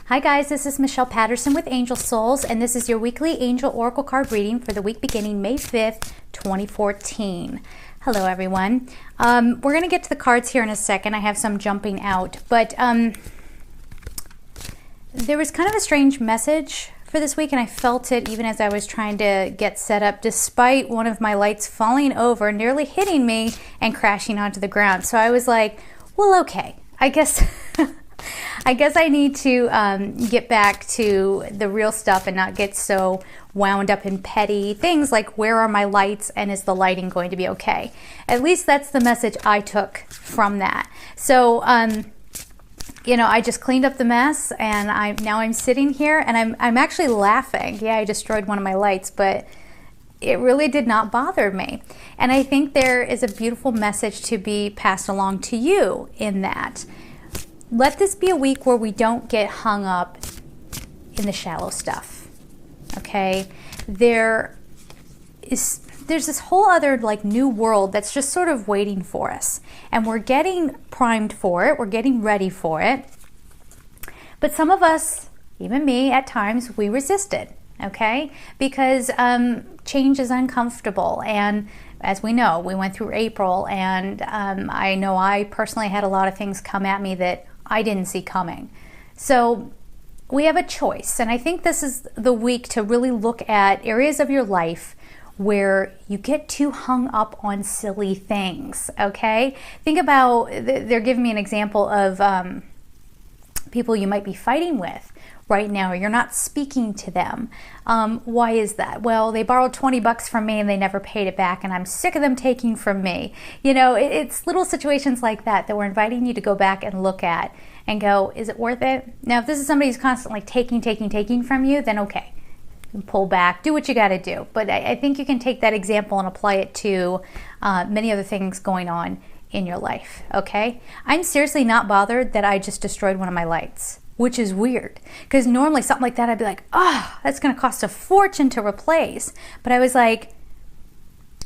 Hi guys, this is Michelle Patterson with Angel Souls, and this is your weekly Angel Oracle card reading for the week beginning May 5th, 2014. Hello everyone. We're going to get to the cards here in a second. I have some jumping out, but there was kind of a strange message for this week, and I felt it even as I was trying to get set up, despite one of my lights falling over, nearly hitting me and crashing onto the ground. So I was like, well, okay, I guess I need to get back to the real stuff and not get so wound up in petty things like, where are my lights and is the lighting going to be okay? At least that's the message I took from that. So, I just cleaned up the mess, and now I'm sitting here and I'm actually laughing. Yeah, I destroyed one of my lights, but it really did not bother me. And I think there is a beautiful message to be passed along to you in that. Let this be a week where we don't get hung up in the shallow stuff, okay? There's this whole other new world that's just sort of waiting for us, and we're getting primed for it, we're getting ready for it. But some of us, even me at times, we resist it, okay? Because change is uncomfortable, and as we know, we went through April, and I know I personally had a lot of things come at me that I didn't see coming. So we have a choice, and I think this is the week to really look at areas of your life where you get too hung up on silly things, okay? Think about, they're giving me an example of people you might be fighting with right now. You're not speaking to them. Why is that? Well, they borrowed $20 from me and they never paid it back, and I'm sick of them taking from me. It's little situations like that we're inviting you to go back and look at and go, is it worth it? Now, if this is somebody who's constantly taking from you, then okay, you can pull back, do what you got to do. But I think you can take that example and apply it to many other things going on in your life, okay? I'm seriously not bothered that I just destroyed one of my lights, which is weird, because normally something like that I'd be like, oh, that's going to cost a fortune to replace. But I was like,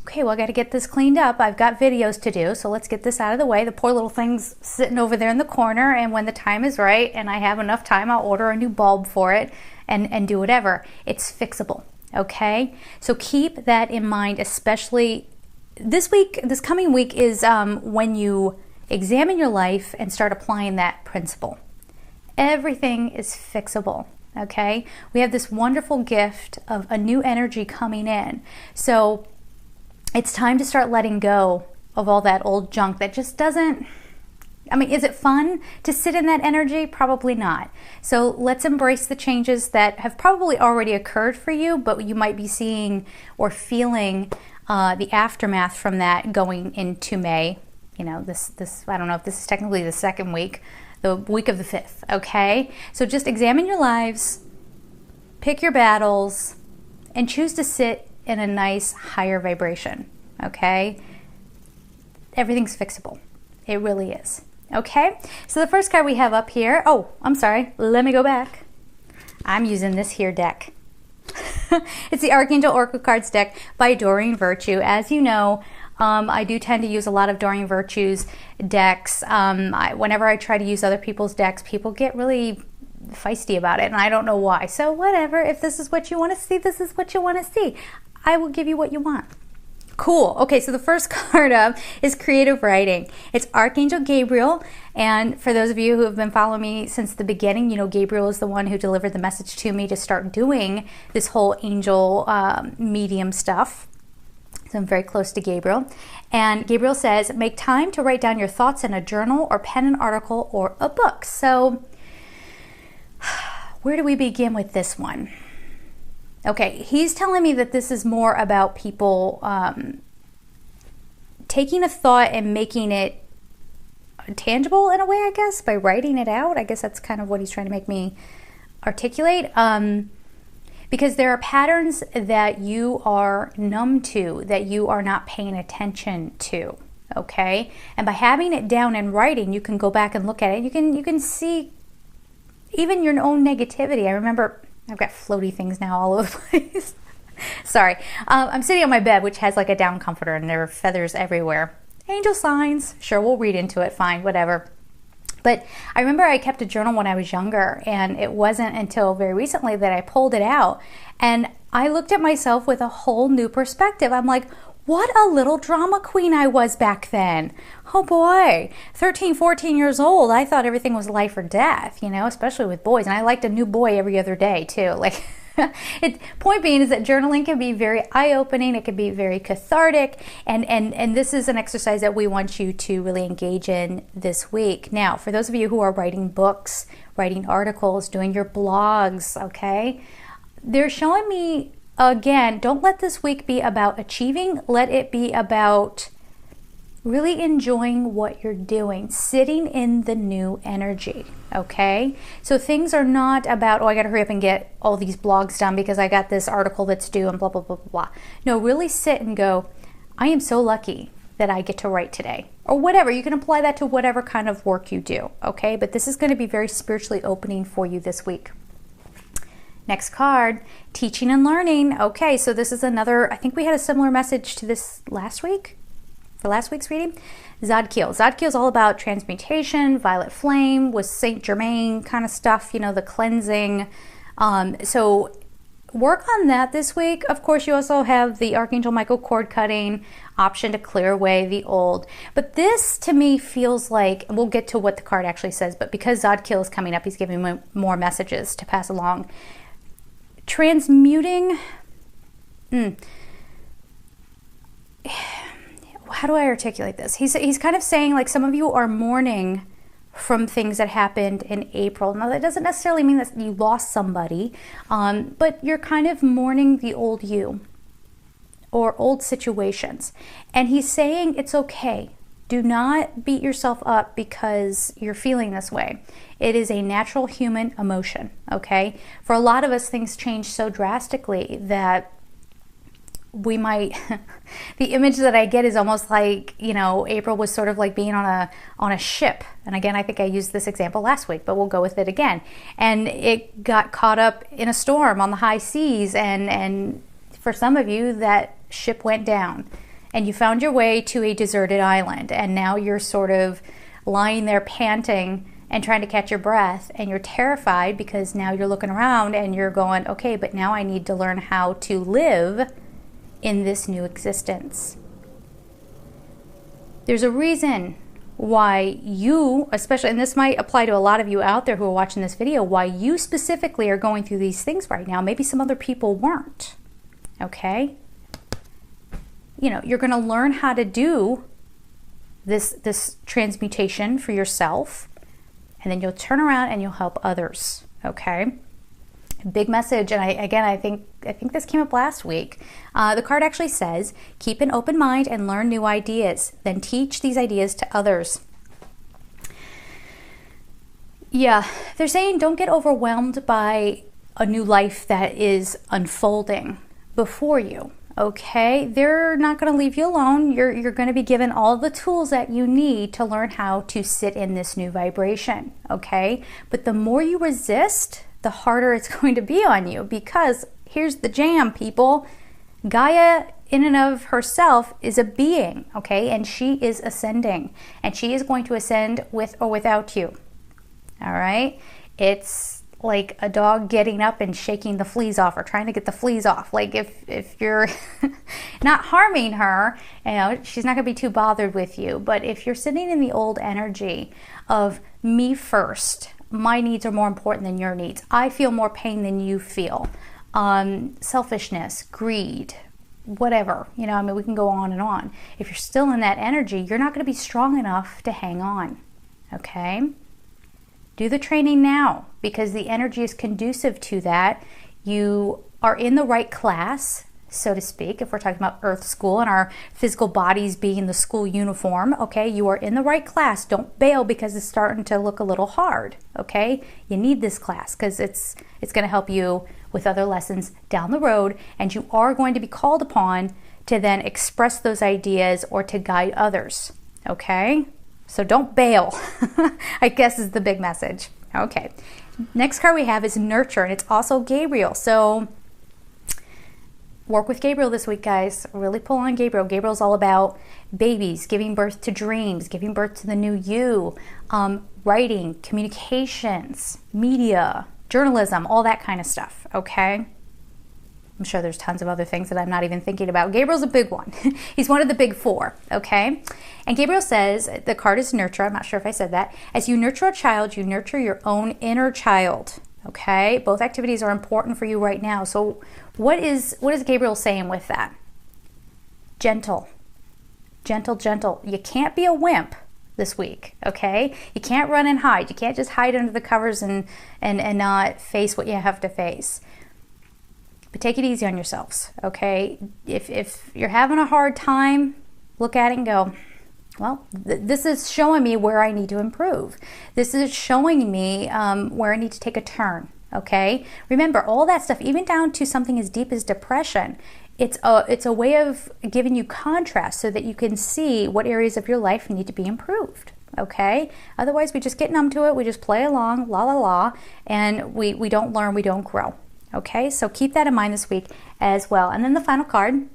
okay, well, I got to get this cleaned up. I've got videos to do, so let's get this out of the way. The poor little thing's sitting over there in the corner, and when the time is right and I have enough time, I'll order a new bulb for it and do whatever. It's fixable, okay? So keep that in mind, especially this week. This coming week is when you examine your life and start applying that principle. Everything is fixable, okay? We have this wonderful gift of a new energy coming in. So it's time to start letting go of all that old junk that just doesn't, is it fun to sit in that energy? Probably not. So let's embrace the changes that have probably already occurred for you, but you might be seeing or feeling the aftermath from that going into May. This I don't know if this is technically the second week, the week of the 5th, okay? So just examine your lives, pick your battles, and choose to sit in a nice higher vibration, okay? Everything's fixable. It really is, okay? So the first card we have up here, oh, I'm sorry, let me go back. I'm using this here deck. It's the Archangel Oracle Cards deck by Doreen Virtue. As you know, I do tend to use a lot of Doreen Virtue's decks. Whenever I try to use other people's decks, people get really feisty about it, and I don't know why. So whatever, if this is what you want to see, this is what you want to see. I will give you what you want. Cool. Okay, so the first card up is creative writing. It's Archangel Gabriel, and for those of you who have been following me since the beginning, Gabriel is the one who delivered the message to me to start doing this whole angel medium stuff. So I'm very close to Gabriel. And Gabriel says, make time to write down your thoughts in a journal or pen an article or a book. So where do we begin with this one? Okay, he's telling me that this is more about people taking a thought and making it tangible in a way, I guess, by writing it out. I guess that's kind of what he's trying to make me articulate. Because there are patterns that you are numb to, that you are not paying attention to, okay? And by having it down in writing, you can go back and look at it. You can see even your own negativity. I remember, I've got floaty things now all over the place. Sorry. I'm sitting on my bed, which has a down comforter, and there are feathers everywhere. Angel signs. Sure, we'll read into it. Fine, whatever. But I remember I kept a journal when I was younger, and it wasn't until very recently that I pulled it out. And I looked at myself with a whole new perspective. I'm like, what a little drama queen I was back then. Oh boy, 13, 14 years old, I thought everything was life or death, especially with boys. And I liked a new boy every other day too. Point being is that journaling can be very eye-opening. It can be very cathartic, and this is an exercise that we want you to really engage in this week. Now, for those of you who are writing books, writing articles, doing your blogs, okay, they're showing me, again, don't let this week be about achieving. Let it be about really enjoying what you're doing, sitting in the new energy, okay? So things are not about, I got to hurry up and get all these blogs done because I got this article that's due and blah, blah, blah, blah, blah. No, really sit and go, I am so lucky that I get to write today, or whatever. You can apply that to whatever kind of work you do, okay? But this is going to be very spiritually opening for you this week. Next card, teaching and learning. Okay, so this is another, I think we had a similar message to this last week. For last week's reading, Zadkiel. Zadkiel is all about transmutation, violet flame with Saint Germain kind of stuff, the cleansing. So work on that this week. Of course, you also have the Archangel Michael cord cutting option to clear away the old. But this to me feels like, we'll get to what the card actually says, but because Zadkiel is coming up, he's giving me more messages to pass along. Transmuting. How do I articulate this? He's kind of saying, like, some of you are mourning from things that happened in April. Now, that doesn't necessarily mean that you lost somebody, but you're kind of mourning the old you or old situations. And he's saying it's okay. Do not beat yourself up because you're feeling this way. It is a natural human emotion, okay? For a lot of us, things change so drastically that we might, the image that I get is almost like, April was sort of like being on a ship. And again, I think I used this example last week, but we'll go with it again. And it got caught up in a storm on the high seas. And for some of you, that ship went down and you found your way to a deserted island. And now you're sort of lying there panting and trying to catch your breath. And you're terrified because now you're looking around and you're going, okay, but now I need to learn how to live in this new existence. There's a reason why you, especially, and this might apply to a lot of you out there who are watching this video, why you specifically are going through these things right now. Maybe some other people weren't, okay? You're going to learn how to do this transmutation for yourself, and then you'll turn around and you'll help others, okay? Big message, and I think this came up last week. The card actually says, keep an open mind and learn new ideas, then teach these ideas to others. Yeah, they're saying don't get overwhelmed by a new life that is unfolding before you, okay? They're not going to leave you alone. You're going to be given all the tools that you need to learn how to sit in this new vibration, okay? But the more you resist, the harder it's going to be on you, because here's the jam, people. Gaia in and of herself is a being, okay? And she is ascending, and she is going to ascend with or without you, all right? It's like a dog getting up and shaking the fleas off, or trying to get the fleas off. Like if you're not harming her, she's not gonna be too bothered with you. But if you're sitting in the old energy of me first, my needs are more important than your needs, I feel more pain than you feel, selfishness, greed, whatever, we can go on and on. If you're still in that energy, you're not going to be strong enough to hang on, okay? Do the training now, because the energy is conducive to that. You are in the right class, so to speak, if we're talking about Earth School and our physical bodies being the school uniform, okay? You are in the right class. Don't bail because it's starting to look a little hard, okay? You need this class because it's going to help you with other lessons down the road, and you are going to be called upon to then express those ideas or to guide others, okay? So don't bail, I guess is the big message. Okay, next card we have is Nurture, and it's also Gabriel. So work with Gabriel this week, guys. Really pull on Gabriel. Gabriel's all about babies, giving birth to dreams, giving birth to the new you, writing, communications, media, journalism, all that kind of stuff, okay? I'm sure there's tons of other things that I'm not even thinking about. Gabriel's a big one. He's one of the big four, okay? And Gabriel says, the card is nurture. I'm not sure if I said that. As you nurture a child, you nurture your own inner child, okay? Both activities are important for you right now. So what is Gabriel saying with that? Gentle, gentle, gentle. You can't be a wimp this week, okay? You can't run and hide. You can't just hide under the covers and not face what you have to face. But take it easy on yourselves, okay? If you're having a hard time, look at it and go, well, this is showing me where I need to improve. This is showing me where I need to take a turn, okay? Remember, all that stuff, even down to something as deep as depression, it's a way of giving you contrast so that you can see what areas of your life need to be improved, okay? Otherwise, we just get numb to it. We just play along, la, la, la, and we don't learn, we don't grow. Okay, so keep that in mind this week as well. And then the final card,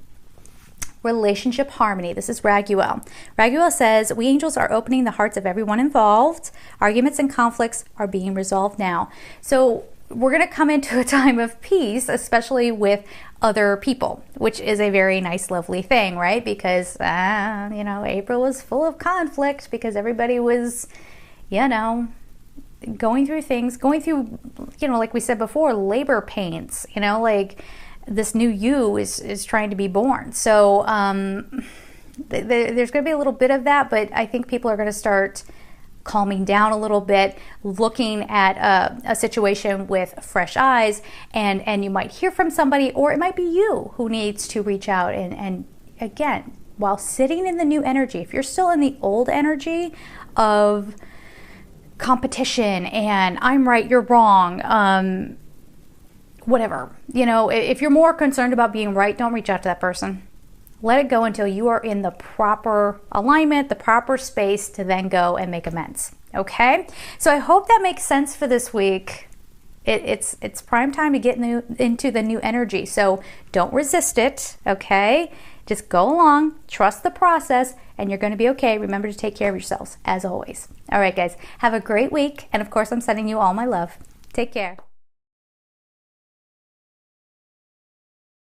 relationship harmony. This is Raguel. Raguel says, we angels are opening the hearts of everyone involved. Arguments and conflicts are being resolved now. So we're going to come into a time of peace, especially with other people, which is a very nice, lovely thing, right? Because, April was full of conflict because everybody was, going through things, like we said before, labor pains, like this new you is trying to be born. So there's going to be a little bit of that, but I think people are going to start calming down a little bit, looking at a situation with fresh eyes, and you might hear from somebody, or it might be you who needs to reach out and again, while sitting in the new energy, if you're still in the old energy of competition and I'm right, you're wrong, whatever, if you're more concerned about being right, don't reach out to that person. Let it go until you are in the proper alignment, the proper space to then go and make amends. Okay? So I hope that makes sense for this week. It's prime time to get into the new energy. So don't resist it. Okay? Just go along, trust the process, and you're going to be okay. Remember to take care of yourselves, as always. All right, guys. Have a great week. And of course, I'm sending you all my love. Take care.